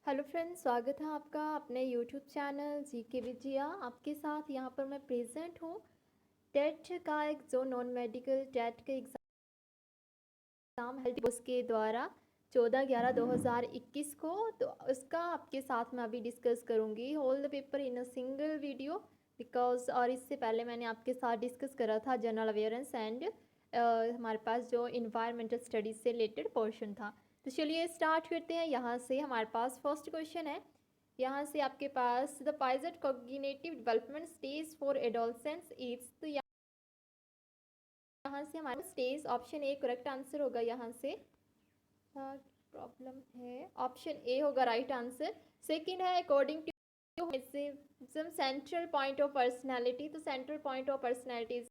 Hello friends, स्वागत है आपका अपने यूट्यूब चैनल जीके विद जिया। आपके साथ यहाँ पर मैं प्रेजेंट हूँ। टेट का एक जो नॉन मेडिकल टेट का एग्ज़ाम है उसके द्वारा 14/11/2021 को, तो उसका आपके साथ मैं अभी डिस्कस करूँगी whole the paper in a single video because. और इससे पहले मैंने आपके साथ डिस्कस करा था जनरल अवेयरेंस एंड हमारे पास जो इन्वायरमेंटल स्टडीज़ से रिलेटेड पोर्शन था। तो चलिए स्टार्ट करते हैं। यहाँ से हमारे पास फर्स्ट क्वेश्चन है। यहाँ से आपके पास the Piaget cognitive development stage for adolescence is, तो यहाँ से हमारे stage option A correct answer होगा। यहाँ से प्रॉब्लम है, ऑप्शन ए होगा राइट आंसर। सेकंड है according to central point of personality, तो central point of personality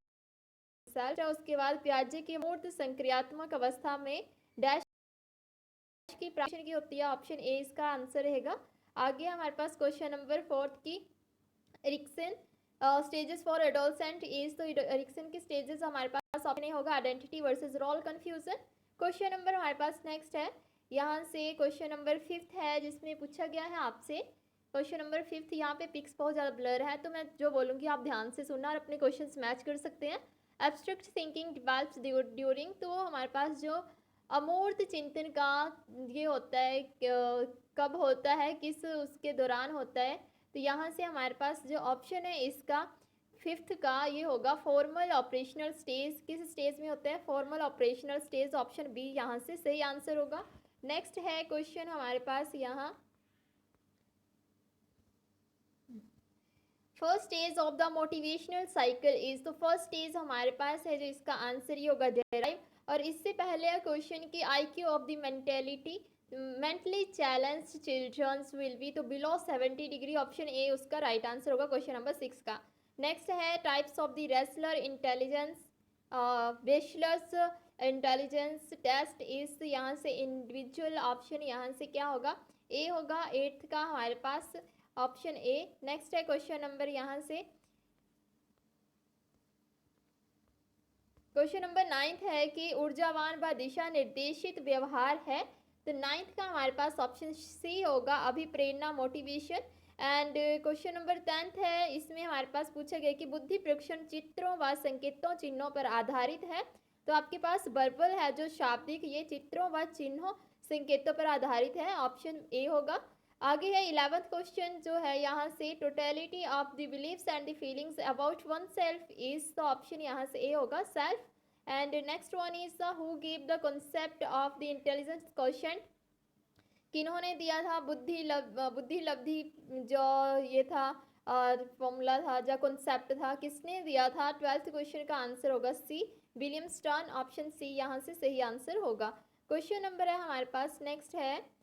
self. उसके बाद प्याजे की मूर्त संक्रियात्मक अवस्था में डैश की प्राप्ति की होती है, ऑप्शन ए इसका आंसर रहेगा। आगे हमारे पास क्वेश्चन नंबर फोर्थ की Erikson stages for adolescent age, तो एरिक्सन की स्टेजेस हमारे पास ऑप्शन ए होगा identity versus role confusion. Question number हमारे पास नेक्स्ट है। यहाँ से क्वेश्चन नंबर फिफ्थ है जिसमें पूछा गया है आपसे क्वेश्चन नंबर फिफ्थ। यहाँ पे पिक्स बहुत ज़्यादा ब्लर है, तो मैं जो बोलूँगी आप ध्यान से सुनना और अपने क्वेश्चंस मैच कर सकते हैं। एब्स्ट्रैक्ट थिंकिंग डिवेल्प्स ड्यूरिंग, तो हमारे पास जो अमूर्त चिंतन का ये होता है कब होता है, किस उसके दौरान होता है। तो यहाँ से हमारे पास जो ऑप्शन है इसका फिफ्थ का ये होगा फॉर्मल ऑपरेशनल स्टेज। किस स्टेज में होता है? Formal operational stage, option B यहाँ से सही आंसर होगा। नेक्स्ट है क्वेश्चन हमारे पास यहाँ first stage of the motivational cycle is, तो फर्स्ट स्टेज हमारे पास है जो इसका आंसर ये होगा डेराइव। और इससे पहले क्वेश्चन की IQ of the mentality mentally challenge childrens will be, तो बिलो 70 डिग्री, ऑप्शन ए उसका राइट आंसर होगा क्वेश्चन नंबर 6 का। नेक्स्ट है types of the wrestler intelligence Wechsler's intelligence test is, यहाँ से इंडिविजुअल, ऑप्शन यहाँ से क्या होगा? ए होगा एट्थ का हमारे पास, ऑप्शन ए। नेक्स्ट है क्वेश्चन नंबर यहाँ से क्वेश्चन नंबर नाइन्थ है कि ऊर्जावान व दिशा निर्देशित व्यवहार है, तो नाइन्थ का हमारे पास ऑप्शन सी होगा अभिप्रेरणा motivation. And question number 10th है, इसमें हमारे पास पूछा गया कि बुद्धि प्रक्षण चित्रों व संकेतों चिन्हों पर आधारित है, तो आपके पास वर्बल है जो शाब्दिक, ये चित्रों व चिन्हों संकेतों पर आधारित है, ऑप्शन ए होगा। आगे है 11th क्वेश्चन जो है यहाँ से totality of the beliefs and the feelings about one self is, तो ऑप्शन यहाँ से ए होगा self. And next one is who give the concept of the intelligence question, किन्होंने दिया था बुद्धि लब्धि जो ये था फॉर्मूला था जो कॉन्सेप्ट था, किसने दिया था? 12th क्वेश्चन का आंसर होगा C William Stern, option C यहाँ से सही आंसर होगा। क्वेश्चन नंबर है हमारे पास नेक्स्ट है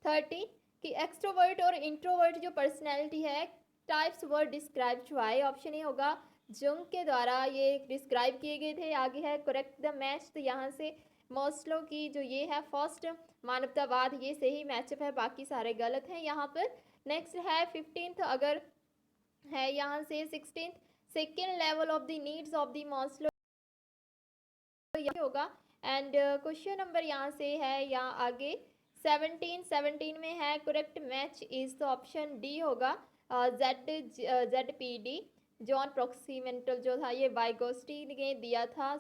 30 कि एक्सट्रोवर्ट और इंट्रोवर्ट जो पर्सनैलिटी है types word describe by, option A होगा जंग के द्वारा ये डिस्क्राइब किए गए थे। आगे है करेक्ट द मैच, तो यहाँ से मॉस्लो की जो ये है फर्स्ट मानवतावाद, ये सही मैचअप है, बाकी सारे गलत हैं यहाँ पर। नेक्स्ट है 15th, अगर है यहाँ से 16th second level of the needs of the Maslow होगा। एंड क्वेश्चन नंबर यहाँ से है यहाँ आगे 17 में है करेक्ट मैच इज, तो ऑप्शन डी होगा ZPD जॉन प्रोक्सीमेंटल जो था ये वाइगोस्टी ने दिया था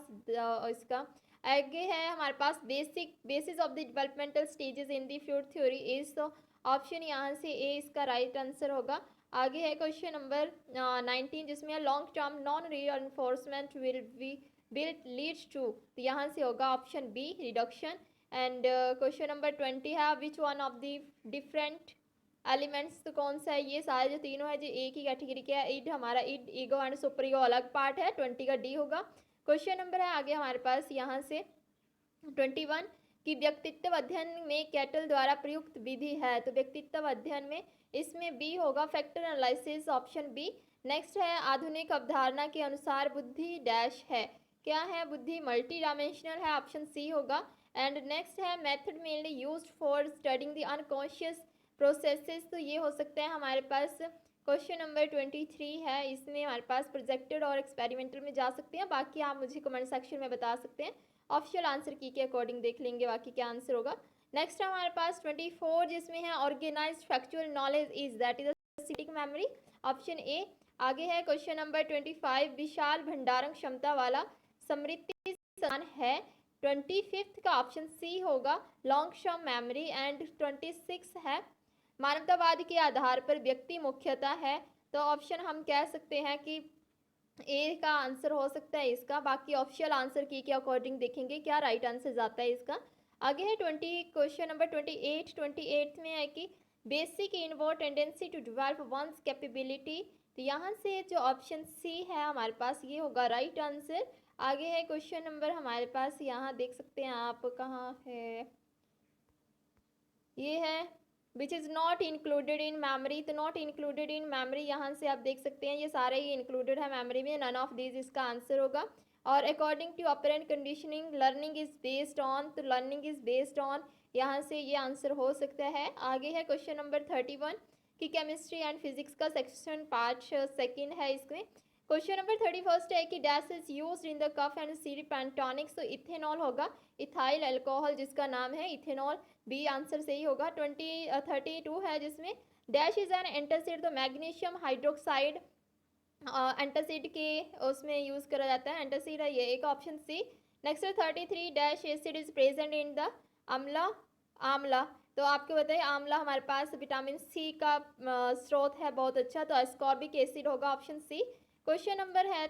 इसका। आगे है हमारे पास basis of the developmental stages in the fluid theory is, तो ऑप्शन यहाँ से ए इसका राइट आंसर होगा। आगे है क्वेश्चन नंबर 19 जिसमें long term non reinforcement will be built leads to, तो यहाँ से होगा option B reduction. And question number 20 है which one of the different elements, तो कौन सा है? ये सारे जो तीनों है जो एक ही कैटेगरी के है, इड हमारा end ego and super ego अलग पार्ट है, 20 का डी होगा। क्वेश्चन नंबर है आगे हमारे पास यहाँ से 21 कि व्यक्तित्व अध्ययन में कैटल द्वारा प्रयुक्त विधि है, तो व्यक्तित्व अध्ययन में इसमें बी होगा factor analysis, option B. Next है आधुनिक अवधारणा के अनुसार बुद्धि डैश है, क्या है? बुद्धि मल्टी डायमेंशनल है, ऑप्शन सी होगा। एंड नेक्स्ट है method mainly used for studying the unconscious processes, तो ये हो सकता है हमारे पास क्वेश्चन नंबर 23 है, इसमें हमारे पास प्रोजेक्टेड और एक्सपेरिमेंटल में जा सकते हैं, बाकी आप मुझे कमेंट सेक्शन में बता सकते हैं। ऑफिशियल आंसर की के अकॉर्डिंग देख लेंगे बाकी क्या आंसर होगा। नेक्स्ट हमारे पास 24 जिसमें है organised factual knowledge is that is सिटिक मेमोरी, ऑप्शन ए। आगे है क्वेश्चन नंबर 25, विशाल भंडारण क्षमता वाला समृद्धि स्थान है। 25 का ऑप्शन सी होगा लॉन्ग टर्म मेमोरी। एंड 26 है मानवतावाद के आधार पर व्यक्ति मुख्यतः है, तो ऑप्शन हम कह सकते हैं कि ए का आंसर हो सकता है इसका। बाकी ऑप्शनल आंसर की के अकॉर्डिंग देखेंगे क्या राइट आंसर जाता है इसका। आगे है क्वेश्चन नंबर 28 में है कि basic invert tendency to develop one's capability, तो यहाँ से जो ऑप्शन सी है हमारे पास ये होगा राइट आंसर। आगे है क्वेश्चन नंबर हमारे पास, यहाँ देख सकते हैं आप कहाँ है, ये है which is not included in memory, तो नॉट इंक्लूडेड इन मेमोरी यहाँ से आप देख सकते हैं ये सारे ही इंक्लूडेड है मेमोरी में, नन ऑफ दिस इसका आंसर होगा। और according to operant conditioning learning is based on, तो लर्निंग इज बेस्ड ऑन यहाँ से ये आंसर हो सकता है। आगे है क्वेश्चन नंबर 31 कि केमिस्ट्री एंड फिजिक्स का सेक्शन पार्ट सेकेंड है इसमें। क्वेश्चन नंबर 31 है कि dash is used in the cough and syrup and tonics, तो इथेनॉल होगा, इथाइल अल्कोहल जिसका नाम है इथेनॉल, बी आंसर सही होगा। 32 है जिसमें डैश इज एन एंटासिड, तो मैग्नीशियम हाइड्रोक्साइड एंटासिड के उसमें यूज़ करा जाता है, एंटासिड है ये एक, option C. Next 33 dash acid is present in the amla, amla, तो आपको बताइए आंवला हमारे पास विटामिन सी का स्रोत है बहुत अच्छा, तो एस्कॉर्बिक एसिड होगा, ऑप्शन सी। क्वेश्चन नंबर है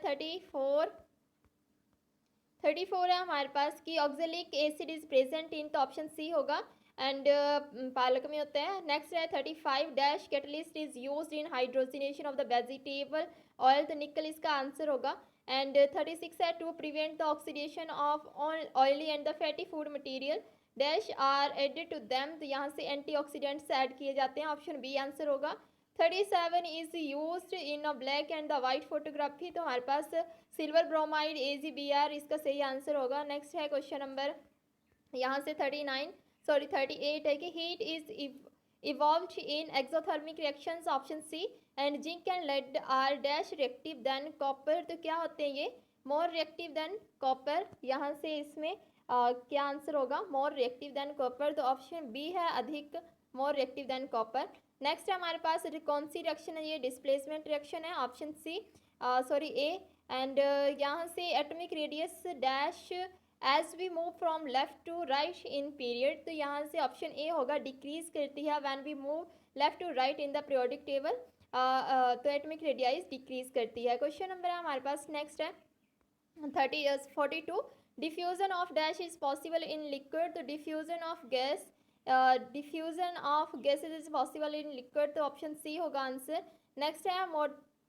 34 है हमारे पास कि ऑक्जेलिक एसिड इज प्रेजेंट इन, तो ऑप्शन सी होगा, एंड पालक में होता है। नेक्स्ट है 35 dash catalyst is used in hydrogenation of the vegetable oil, तो निकल इसका आंसर होगा। एंड 36 है to prevent the oxidation of oily and the fatty food material dash are added to them, तो यहाँ से एंटीऑक्सीडेंट्स ऐड किए जाते हैं, ऑप्शन बी आंसर होगा। 37 is used in a black and the white photography, तो हमारे पास सिल्वर ब्रोमाइड AgBr इसका सही आंसर होगा। नेक्स्ट है क्वेश्चन नंबर यहाँ से 38 है कि heat is evolved in exothermic reactions, option C. And zinc and lead are dash reactive than copper, तो क्या होते हैं ये, मोर रिएक्टिव देन कॉपर, यहाँ से इसमें क्या आंसर होगा, मोर रिएक्टिव देन कॉपर, तो ऑप्शन बी है अधिक more reactive than copper. Next हमारे पास कौन सी रिएक्शन है, ये डिस्प्लेसमेंट रिएक्शन है, ऑप्शन सी सॉरी ए। एंड यहाँ से atomic radius dash as we move from left to right in period, तो यहाँ से ऑप्शन ए होगा डिक्रीज करती है when we move left to right in the periodic table, तो एटॉमिक रेडियस डिक्रीज करती है। क्वेश्चन नंबर हमारे पास नेक्स्ट है 42 diffusion of dash is possible in liquid, तो diffusion of gases is possible in liquid, तो ऑप्शन सी होगा answer. Next है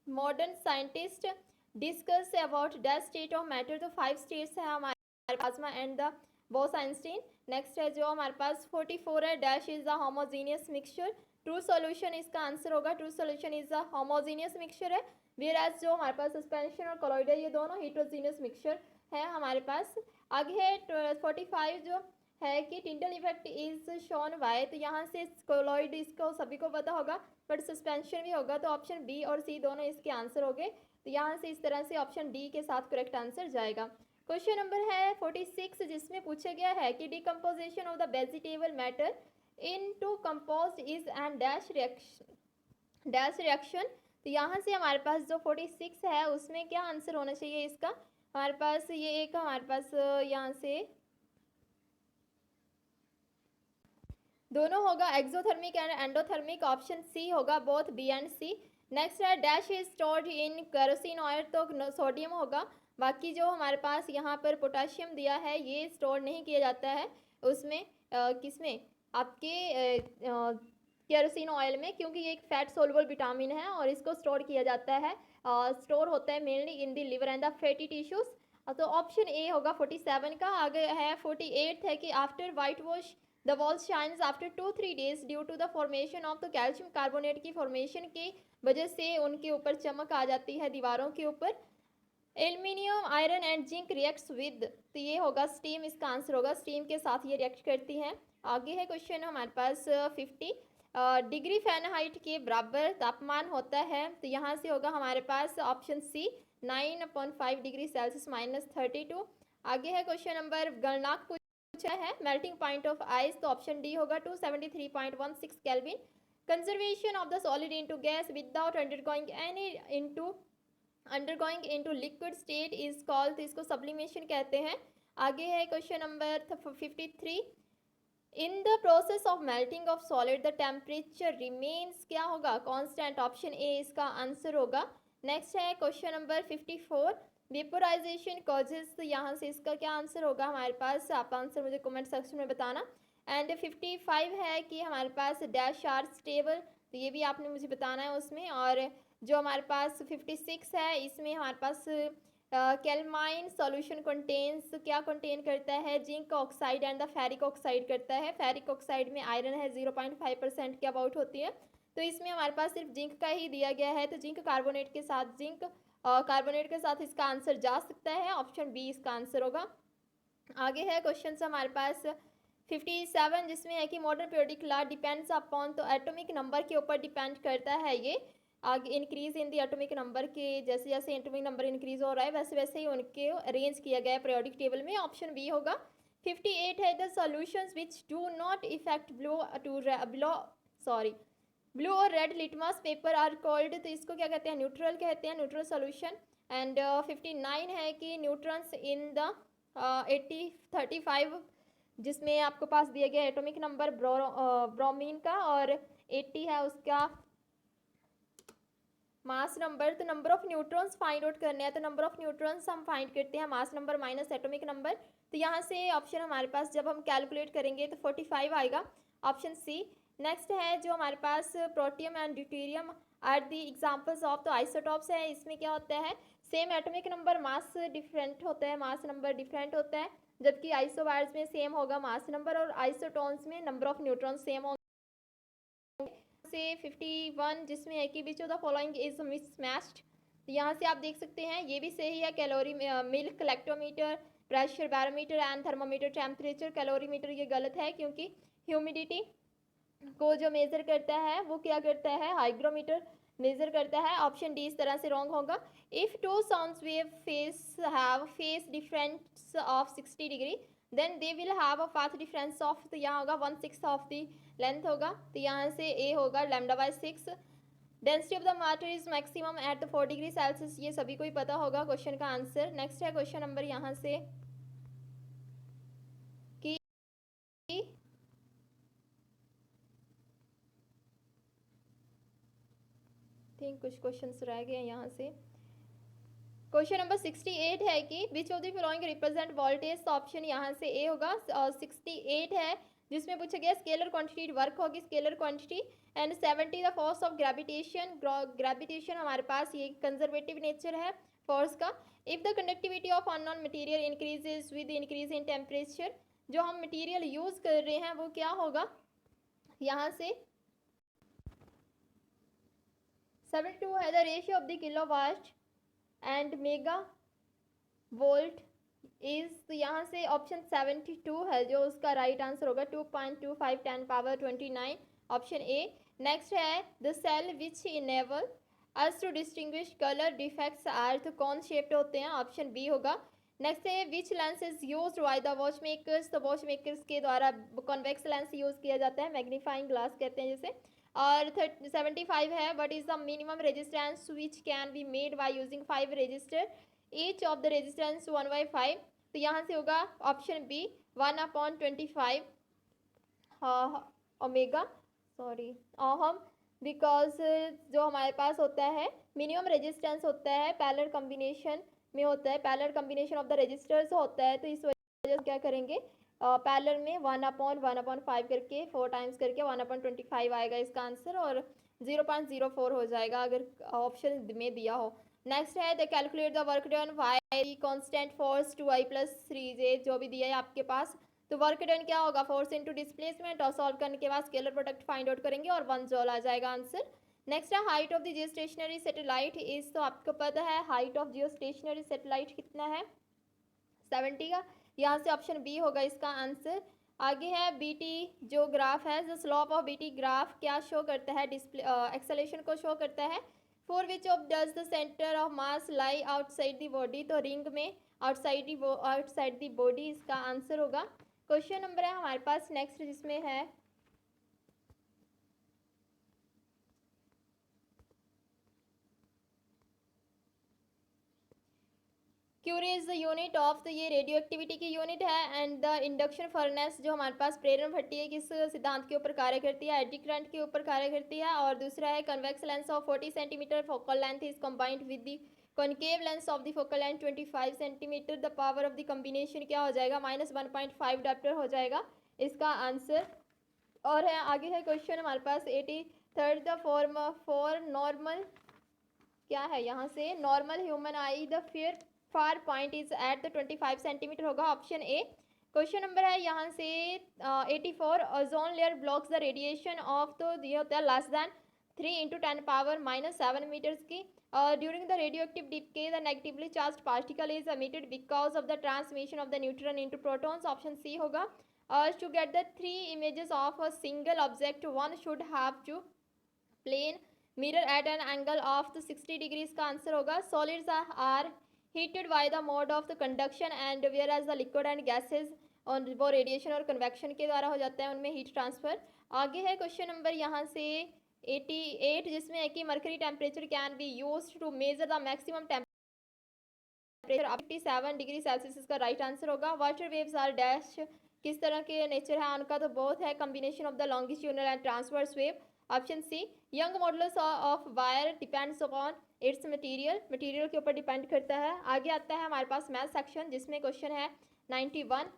modern scientist discuss about dash state of matter, तो 5 स्टेट्स है हमारे plasma and the Bose Einstein. Next है जो हमारे पास 44 है dash is the homogeneous mixture, true solution इसका आंसर होगा, true solution is the homogeneous mixture है, वेयर एज जो हमारे पास सस्पेंशन और कोलॉइड है ये दोनों हेट्रोजीनियस मिक्सचर है हमारे पास। आगे है 45 जो है कि Tyndall effect is shown by, तो यहाँ से कोलॉइड इसको सभी को पता होगा बट सस्पेंशन भी होगा, तो ऑप्शन बी और सी दोनों इसके आंसर हो गए, तो यहाँ से इस तरह से ऑप्शन डी के साथ करेक्ट आंसर जाएगा। क्वेश्चन नंबर है 46 जिसमें पूछा गया है कि decomposition of the vegetable matter into compost is and dash reaction, तो यहाँ से हमारे पास जो 46 है उसमें क्या आंसर होना चाहिए इसका, हमारे पास ये एक हमारे पास यहाँ से दोनों होगा exothermic and endothermic, option C होगा both B and C. Next है dash is stored in kerosene oil, तो सोडियम होगा, बाकी जो हमारे पास यहाँ पर पोटाशियम दिया है ये स्टोर नहीं किया जाता है उसमें किसमें आपके केरोसिन ऑयल में, क्योंकि ये एक फैट सोलबल विटामिन है और इसको स्टोर किया जाता है, स्टोर होता है mainly in the liver and the fatty tissues, तो ऑप्शन ए होगा 47 का। आगे है 48 है कि after white wash the wall shines after 2-3 days due to the formation of, तो कैल्शियम कार्बोनेट की फॉर्मेशन की वजह से उनके ऊपर चमक आ जाती है दीवारों के ऊपर। Aluminium iron and zinc reacts with, तो ये होगा स्टीम, इसका आंसर होगा स्टीम के साथ ये रिएक्ट करती हैं। आगे है क्वेश्चन हमारे पास 50 डिग्री फ़ारेनहाइट के बराबर तापमान होता है, तो यहाँ से होगा हमारे पास ऑप्शन सी 9/5 डिग्री सेल्सियस -32। आगे है क्वेश्चन नंबर गणनाक पूछा पूछा है मेल्टिंग पॉइंट ऑफ आइस, तो ऑप्शन डी होगा 273.16 kelvin. Conservation of the solid into gas without undergoing into liquid state is called, तो इसको सब्लिमेशन कहते हैं। आगे है question number 53, in the process of melting of solid the temperature remains, क्या होगा, कांस्टेंट, ऑप्शन ए इसका आंसर होगा। नेक्स्ट है क्वेश्चन नंबर 54, वेपोराइजेशन कॉजेस, यहाँ से इसका क्या आंसर होगा हमारे पास, आप आंसर मुझे कमेंट सेक्शन में बताना। एंड 55 है कि हमारे पास डैश आर स्टेबल, तो ये भी आपने मुझे बताना है उसमें। और जो हमारे पास 56 है, इसमें हमारे पास कैलमाइन सॉल्यूशन कंटेन्स, क्या कंटेन करता है, zinc oxide and the ferric oxide करता है। फेरिक ऑक्साइड में आयरन है 0.5% के अबाउट होती है, तो इसमें हमारे पास सिर्फ जिंक का ही दिया गया है, तो जिंक कार्बोनेट के साथ, जिंक कार्बोनेट के साथ इसका आंसर जा सकता है, ऑप्शन बी इसका आंसर होगा। आगे है क्वेश्चन हमारे पास 57, जिसमें है कि modern periodic law depends upon, तो एटॉमिक नंबर के ऊपर डिपेंड करता है ये। आगे increase in the atomic number के, जैसे जैसे एटॉमिक नंबर इंक्रीज हो रहा है वैसे वैसे ही उनके अरेंज किया गया है पीरियोडिक टेबल में, ऑप्शन बी होगा। 58 है the solutions which do not effect blue और red litmus paper are called, तो इसको क्या कहते हैं, न्यूट्रल कहते हैं, न्यूट्रल सॉल्यूशन। एंड 59 है कि न्यूट्रॉन्स इन द 35, जिसमें आपके पास दिया गया एटॉमिक नंबर ब्रोमीन का, और 80 है उसका मास नंबर। तो number of neutrons find out करने हैं, तो नंबर ऑफ न्यूट्रॉन्स हम फाइंड करते हैं mass number minus atomic number, तो यहाँ से ऑप्शन हमारे पास जब हम कैलकुलेट करेंगे तो 45 आएगा, ऑप्शन सी। नेक्स्ट है जो हमारे पास protium and deuterium are the examples of, तो आइसोटॉप्स है, इसमें क्या होता है, same atomic number mass different होता है, मास नंबर डिफरेंट होता है, जबकि आइसोबार्स में सेम होगा मास नंबर, और आइसोटोन्स में नंबर ऑफ न्यूट्रॉन सेम होगा। से 51, जिसमें है कि which of the following is mismatched, तो यहाँ से आप देख सकते हैं ये भी सही है, calorie milk lactometer, pressure barometer and thermometer, temperature calorimeter ये गलत है, क्योंकि ह्यूमिडिटी को जो मेज़र करता है वो क्या करता है, हाइग्रोमीटर मेज़र करता है, ऑप्शन डी इस तरह से रॉन्ग होगा। If two sound wave phase difference of 60 degree then they will have a path difference of, तो यहाँ होगा 1/6 ऑफ द लेंथ होगा, तो यहाँ से ए होगा λ/6। Density of the matter is maximum at the 4 degree Celsius, ये सभी को ही पता होगा क्वेश्चन का आंसर। नेक्स्ट है क्वेश्चन नंबर यहाँ से कि थिंक कुछ क्वेश्चंस रह गए हैं यहाँ से। क्वेश्चन नंबर 68 है कि which of the following represent voltage, तो ऑप्शन यहाँ से ए होगा। 68 है जिसमें पूछा गया स्केलर क्वांटिटी, वर्क होगी scalar quantity. And 70 the force of gravitation, gravitation हमारे पास ये कंजर्वेटिव नेचर है फोर्स का। If the conductivity of unknown material increases with increase in temperature, जो हम मटेरियल यूज कर रहे हैं वो क्या होगा, यहाँ से 72 है the ratio of the kilowatt and mega volt is, तो यहाँ से ऑप्शन 72 है जो उसका राइट आंसर होगा, 2.25 10 पावर 29, ऑप्शन ए। नेक्स्ट है the cell which enable us to distinguish colour defects are, तो कौन शेप्ड होते हैं, ऑप्शन बी होगा। नेक्स्ट है which lens is use by the watch makers, तो वॉच मेकर्स के द्वारा कॉन्वेक्स लेंस यूज किया जाता है, मैग्नीफाइंग ग्लास कहते हैं जिसे। और 75 है what is the minimum resistance which can be made by using 5 resistor, each of the resistance 1/5, तो यहाँ से होगा option B 1/25 omega ohm, because जो हमारे पास होता है मिनिमम रेजिस्टेंस होता है पैरेलल कॉम्बिनेशन में होता है, parallel combination of the resistors होता है, तो इस वजह से क्या करेंगे पैरेलल में 1/1/5 करके 4 टाइम्स करके 1/25 आएगा इसका आंसर, और 0.04 हो जाएगा अगर ऑप्शन में दिया हो। नेक्स्ट है the calculate the work done by constant force 2i + 3j, जो भी दिया है आपके पास, तो वर्क डन क्या होगा, फोर्स इनटू डिस्प्लेसमेंट, और सॉल्व करने के बाद स्केलर प्रोडक्ट फाइंड आउट करेंगे और 1 जॉल आ जाएगा आंसर। नेक्स्ट है height of the Jio stationery satellite is, तो आपको पता है height of Jio stationery satellite कितना है, 70 का, यहाँ से ऑप्शन बी होगा इसका आंसर। आगे है बीटी जो ग्राफ है, जो स्लोप ऑफ बीटी ग्राफ क्या शो करता है, डिस्प्ले एक्सेलेरेशन को शो करता है। For which of does the centre of mass lie outside the body, तो रिंग में आउटसाइड दी बॉडी इसका आंसर होगा। क्वेश्चन नंबर है हमारे पास नेक्स्ट, जिसमें है curie is the unit of the, ये रेडियो एक्टिविटी की यूनिट है। एंड द इंडक्शन फर्नेस जो हमारे पास प्रेरण भट्टी है, किस सिद्धांत के ऊपर कार्य करती है? एडी करंट के ऊपर कार्य करती है। और दूसरा है convex lens of 40 centimetre focal length is combined with the concave lens of the focal length 25 centimetre. The power of the combination क्या हो जाएगा? -1.5 डायप्टर हो जाएगा इसका आंसर। और है आगे है क्वेश्चन हमारे पास 83rd, the form for normal, क्या है यहाँ से? Normal human I the fear far point is at the 25 centimetre होगा ऑप्शन ए। क्वेश्चन नंबर है यहाँ से 84, ozone layer blocks the radiation of, तो ये होता है लेस दैन 3 × 10⁻⁷ मीटर्स की। During the radio active decay the negatively charge particle is emitted because of the transmission of the neutron into protons, option C होगा। To get the 3 images of a single object one should have two plane mirror at an angle of the 60 degree, इसका answer होगा। Solids are heated by the mode of the conduction and whereas the liquid and gases, और वो radiation और convection के द्वारा हो जाता है उनमें हीट ट्रांसफर। आगे है क्वेश्चन नंबर यहाँ से 88, जिसमें है कि mercury temperature can be used to measure the maximum temperature 57 degree Celsius, इसका राइट आंसर होगा। वाटर वेव्स आर डैश, किस तरह के नेचर है उनका? तो बहुत है, combination of the longitudinal and transverse wave, option C. Young modulus of wire depends upon its material के ऊपर डिपेंड करता है। आगे आता है हमारे पास मैथ सेक्शन, जिसमें क्वेश्चन है 91।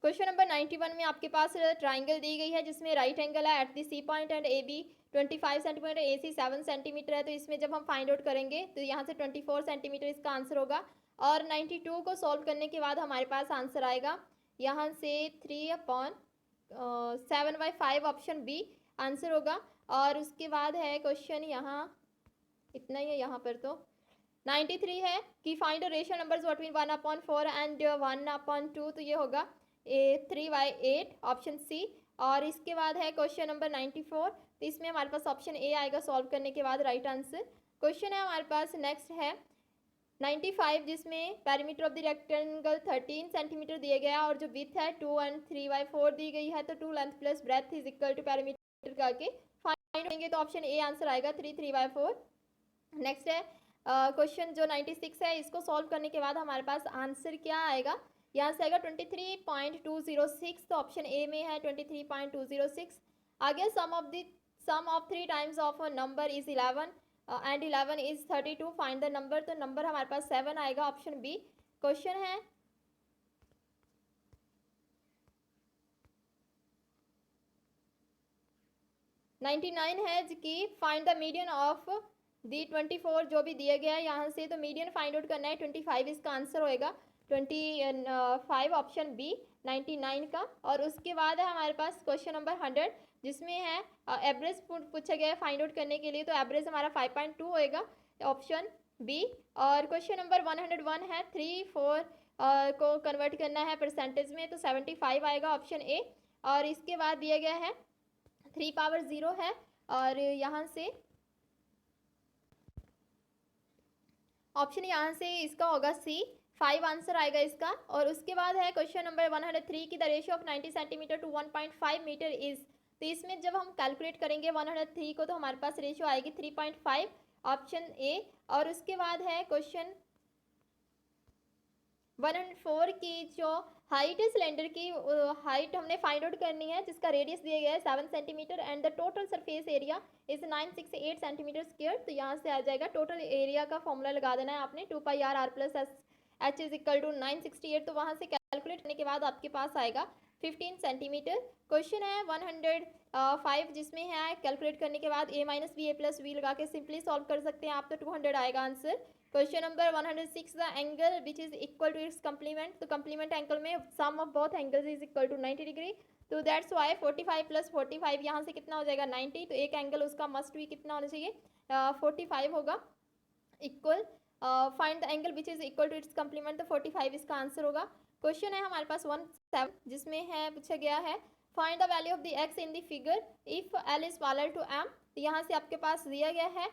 क्वेश्चन नंबर 91 में आपके पास ट्राइंगल दी गई है, जिसमें राइट एंगल है at the C point and A B 25 centimetre, A C 7 centimetre है। तो इसमें जब हम फाइंड आउट करेंगे तो यहाँ से 24 सेंटीमीटर इसका आंसर होगा। और 92 को सॉल्व करने के बाद हमारे पास आंसर आएगा यहाँ से 3/7/5, ऑप्शन बी आंसर होगा। और उसके बाद है क्वेश्चन यहाँ, इतना ही है यहाँ पर। तो 93 है कि find ratio numbers between 1/4 and 1/2, तो ये होगा 3/8, ऑप्शन सी। और इसके बाद है क्वेश्चन नंबर 94, तो इसमें हमारे पास ऑप्शन ए आएगा सॉल्व करने के बाद राइट आंसर। क्वेश्चन है हमारे पास नेक्स्ट है 95, जिसमें perimeter of the rectangle 13 centimetre दिया गया और जो विथ है 2 और 3/4 दी गई है। तो 2 length plus breadth is equal to perimeter करके फाइंड करेंगे तो ऑप्शन ए आंसर आएगा 3/4। नेक्स्ट है क्वेश्चन जो 96 है, इसको सॉल्व करने के बाद हमारे पास आंसर क्या आएगा? यहाँ से आएगा 23.206, तो ऑप्शन ए में है 23.206। आगे sum of 3 times of a number is 11 and 11 is 32, find the number. तो नंबर हमारे पास 7 आएगा, ऑप्शन बी। क्वेश्चन है 99 है कि find the median of the 24, जो भी दिया गया है यहाँ से, तो मीडियन फाइंड आउट करना है 25, इसका आंसर होएगा 25, ऑप्शन बी 99 का। और उसके बाद है हमारे पास क्वेश्चन नंबर 100, जिसमें है एवरेज पूछा गया है फाइंड आउट करने के लिए, तो एवरेज हमारा 5.2 होएगा, ऑप्शन बी। और क्वेश्चन नंबर 101 है 3/4 को कन्वर्ट करना है परसेंटेज में, तो 75 आएगा, ऑप्शन ए। और इसके बाद दिया गया है 3/0 है, और यहाँ से ऑप्शन यहाँ से इसका होगा सी, 5 आंसर आएगा इसका। और उसके बाद है क्वेश्चन नंबर 103 की the ratio of 90 centimetre to 1.5 metre is, तो इसमें जब हम कैलकुलेट करेंगे 103 को, तो हमारे पास रेशियो आएगी 3.5, ऑप्शन ए। और उसके बाद है क्वेश्चन 104 की जो हाइट है सिलेंडर की, हाइट हमने फाइंड आउट करनी है, जिसका रेडियस दिया गया है 7 centimetre and the total surface area is 968 centimetre square. तो यहाँ से आ जाएगा टोटल एरिया का फॉर्मूला लगा देना है आपने, 2πr plus h is equal to 968। तो वहाँ से कैलकुलेट करने के बाद आपके पास आएगा 15 सेंटीमीटर। क्वेश्चन है 105, जिसमें है कैलकुलेट करने के बाद a - b a + v लगा के सिंपली सॉल्व कर सकते हैं आप, तो 200 आएगा answer. Question number 106, the angle which is equal to its complement, तो कंप्लीमेंट एंगल में sum of both angles is equal to 90 degree, तो दैट्स वाई 45 + 45 यहाँ से कितना हो जाएगा 90, तो एक एंगल उसका मस्ट भी कितना होना चाहिए 45 होगा equal. Find the angle which is equal to its complement, तो 45 इसका आंसर होगा। क्वेश्चन है हमारे पास 17, जिसमें है पूछा गया है find the value of the X in the figure if L is parallel to M, तो यहाँ से आपके पास दिया गया है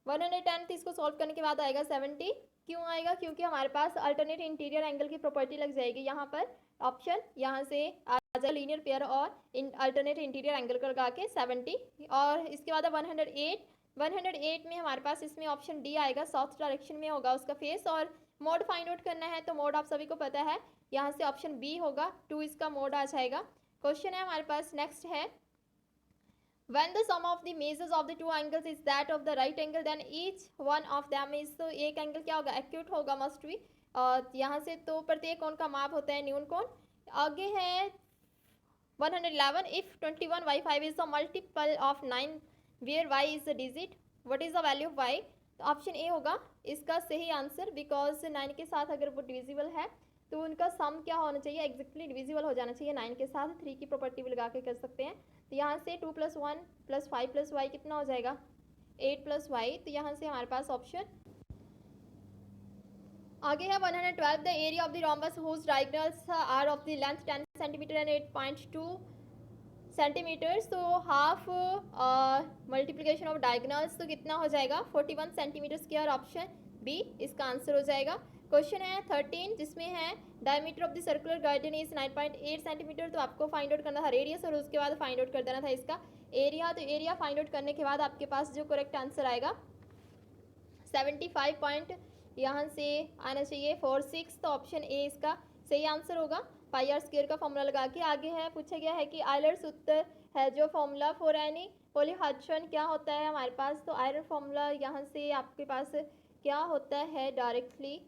110 तो इसको सॉल्व करने के बाद आएगा 70। क्यों आएगा? क्योंकि हमारे पास अल्टरनेट इंटीरियर एंगल की प्रॉपर्टी लग जाएगी यहाँ पर। ऑप्शन यहाँ से आ जाएगा लीनियर पेयर और अल्टरनेट इंटीरियर एंगल को लगा के 70। और इसके बाद 108 में हमारे पास इसमें ऑप्शन डी आएगा, साउथ डायरेक्शन में होगा उसका फेस। और मोड फाइंड आउट करना है तो मोड आप सभी को पता है, यहाँ से ऑप्शन बी होगा, 2 इसका मोड आ जाएगा। क्वेश्चन है हमारे पास नेक्स्ट है, when the sum of the measures of the two angles is that of the right angle then each one of them is, तो एक एंगल क्या होगा? एक्यूट होगा, मस्ट बी। और यहाँ से तो प्रत्येक कोण का माप होता है न्यून कोण। आगे है 111, if 21/5 is the multiple of 9 where y is the digit, what is the value of y? तो ऑप्शन ए होगा इसका सही आंसर, बिकॉज 9 के साथ अगर वो डिविजिबल है तो उनका सम क्या होना चाहिए? एग्जैक्टली डिविजिबल हो जाना चाहिए 9 के साथ। 3 की प्रॉपर्टी भी लगा के कर सकते हैं। तो यहाँ से 2 + 1 + 5 + y कितना हो जाएगा? 8 + y। तो यहाँ से हमारे पास ऑप्शन आगे है 112, the area of the rhombus whose diagonals are of the length 10 centimetre and 8.2 centimetres. तो हाफ मल्टीप्लिकेशन ऑफ डायगोनल्स तो कितना हो जाएगा? 41 सेंटीमीटर स्क्वायर। ऑप्शन बी इसका आंसर हो जाएगा। क्वेश्चन है 13 जिसमें है diameter of the circular garden is 9.8 centimetre. तो आपको फाइंड आउट करना था रेडियस और उसके बाद फाइंड आउट कर देना था इसका एरिया। तो एरिया फाइंड आउट करने के बाद आपके पास जो करेक्ट आंसर आएगा 75 पॉइंट यहाँ से आना चाहिए 46। तो ऑप्शन ए इसका सही आंसर होगा। पाई आर स्क्वायर का फॉर्मूला लगा के आगे है पूछा गया है कि आयलर सूत्र है जो फॉर्मूला फॉर एनी पॉलीहाइड्रोजन क्या होता है हमारे पास? तो आयरन फॉर्मूला यहाँ से आपके पास क्या होता है? डायरेक्टली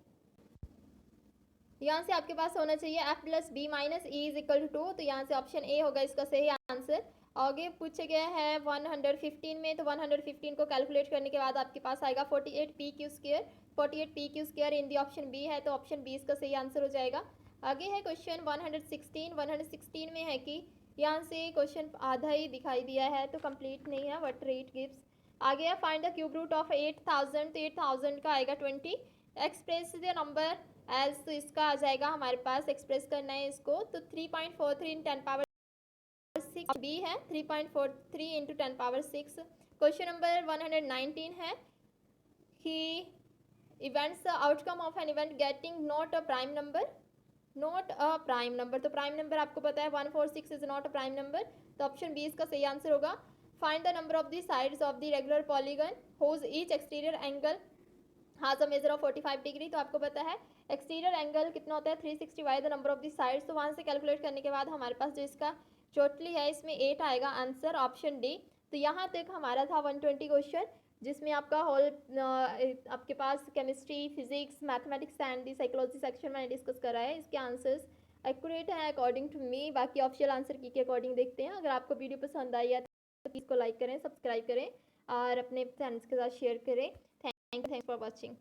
यहाँ से आपके पास होना चाहिए F + B - E = 2। तो यहाँ से ऑप्शन ए होगा इसका सही आंसर। आगे पूछे गए हैं 115 में, तो 115 को कैलकुलेट करने के बाद आपके पास आएगा 48 PQ²। 48 PQ² in the option B है, तो ऑप्शन बी इसका सही आंसर हो जाएगा। आगे है क्वेश्चन 116 में है कि यहाँ से क्वेश्चन आधा ही दिखाई दिया है तो कंप्लीट नहीं है, वट रेट गिव्स। आगे है find the cube root of 8000। तो 8000 का आएगा 20। एक्सप्रेस द नंबर एज, तो इसका आ जाएगा हमारे पास एक्सप्रेस करना है इसको तो 3.43 × 10⁻6 बी है 3.43 × 10⁻6। क्वेश्चन नंबर 119 है कि events outcome of an event getting not a prime number. Not a prime number, तो प्राइम नंबर आपको पता है 146 is not a prime number. तो ऑप्शन बी इसका सही आंसर होगा। Find the number of the sides of the regular polygon whose each exterior angle has a measure of 45 degree. तो आपको पता है एक्सटीरियर एंगल कितना होता है 360 by the number of the sides. तो वहाँ से कैलकुलेट करने के बाद हमारे पास जो इसका टोटली है इसमें 8 आएगा आंसर, ऑप्शन डी। तो यहाँ तक हमारा था 120 क्वेश्चन, जिसमें आपका होल आपके पास chemistry, physics, mathematics and the psychology section मैंने डिस्कस करा है। इसके आंसर्स एक्यूरेट हैं अकॉर्डिंग टू मी। बाकी ऑप्शियल आंसर की के अकॉर्डिंग देखते हैं। अगर आपको वीडियो पसंद आई है तो प्लीज़ को लाइक करें, सब्सक्राइब करें और अपने फ्रेंड्स के साथ शेयर करें। Thanks for watching.